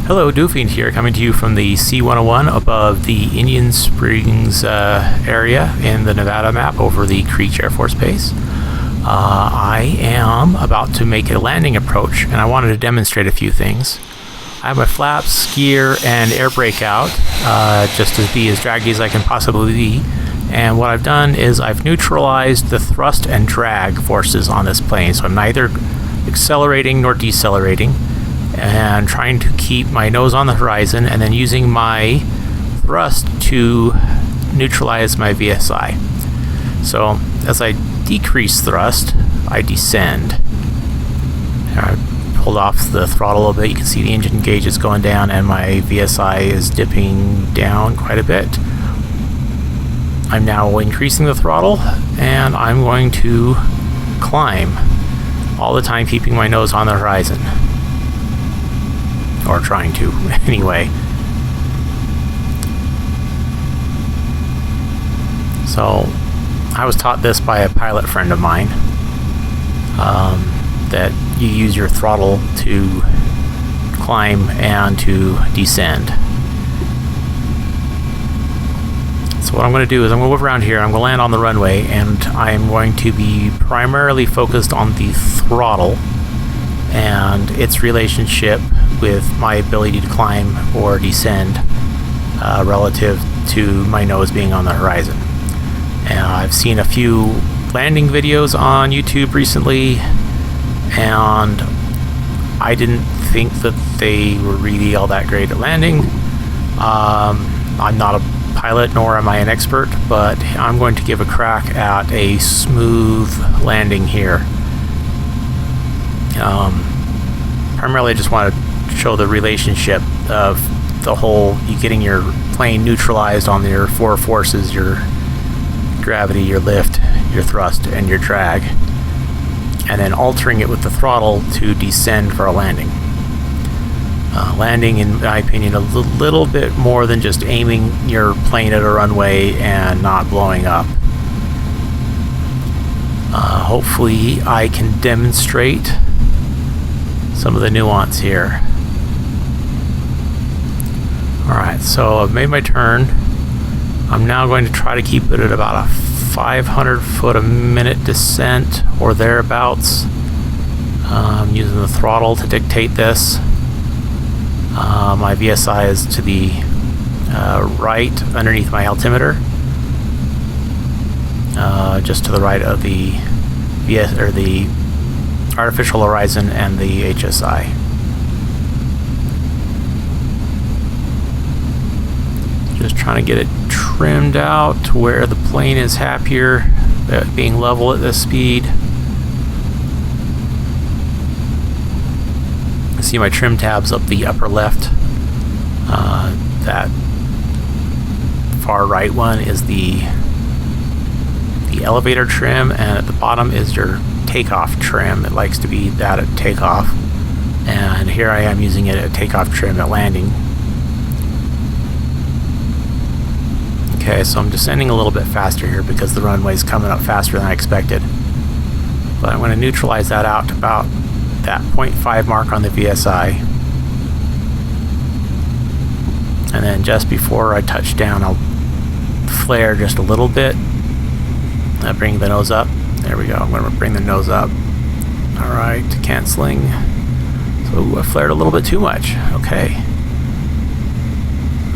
Hello, Doofing here, coming to you from the C-101 above the Indian Springs area in the Nevada map over the Creech Air Force Base. I am about to make a landing approach, and I wanted to demonstrate a few things. I have my flaps, gear, and air brake out, just to be as draggy as I can possibly be. And what I've done is I've neutralized the thrust and drag forces on this plane, so I'm neither accelerating nor decelerating, and trying to keep my nose on the horizon and then using my thrust to neutralize my VSI. So as I decrease thrust, I descend. I pulled off the throttle a little bit. You can see the engine gauge is going down and my VSI is dipping down quite a bit. I'm now increasing the throttle and I'm going to climb, all the time keeping my nose on the horizon. Or trying to, anyway. So, I was taught this by a pilot friend of mine, that you use your throttle to climb and to descend. So what I'm going to do is I'm going to move around here, I'm going to land on the runway, and I'm going to be primarily focused on the throttle and its relationship with my ability to climb or descend relative to my nose being on the horizon. And I've seen a few landing videos on YouTube recently, and I didn't think that they were really all that great at landing. I'm not a pilot, nor am I an expert, but I'm going to give a crack at a smooth landing here. Primarily I just want to show the relationship of the whole, you getting your plane neutralized on your four forces, your gravity, your lift, your thrust, and your drag, and then altering it with the throttle to descend for a landing. Landing, in my opinion, a little bit more than just aiming your plane at a runway and not blowing up. Hopefully I can demonstrate some of the nuance here. Alright, so I've made my turn. I'm now going to try to keep it at about a 500 foot a minute descent or thereabouts. I'm using the throttle to dictate this. My VSI is to the right underneath my altimeter, just to the right of the the artificial horizon and the HSI. Just trying to get it trimmed out to where the plane is happier at being level at this speed. See my trim tabs up the upper left. That far right one is the elevator trim, and at the bottom is your takeoff trim. It likes to be that at takeoff, and here I am using it at takeoff trim at landing. Okay, so I'm descending a little bit faster here because the runway's coming up faster than I expected, but I'm going to neutralize that out to about that 0.5 mark on the VSI, and then just before I touch down I'll flare just a little bit, bring the nose up. There we go. I'm going to bring the nose up. Alright, canceling. So I flared a little bit too much. Okay.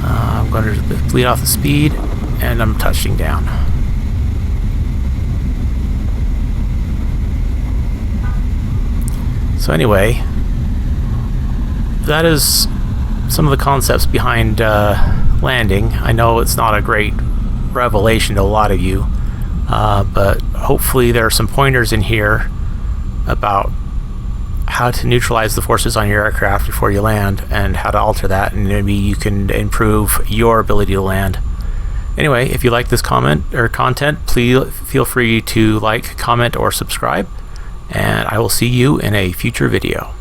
I'm going to bleed off the speed, and I'm touching down. So anyway, that is some of the concepts behind landing. I know it's not a great revelation to a lot of you, but hopefully there are some pointers in here about how to neutralize the forces on your aircraft before you land and how to alter that, and maybe you can improve your ability to land. Anyway, if you like this comment or content, please feel free to like, comment, or subscribe, and I will see you in a future video.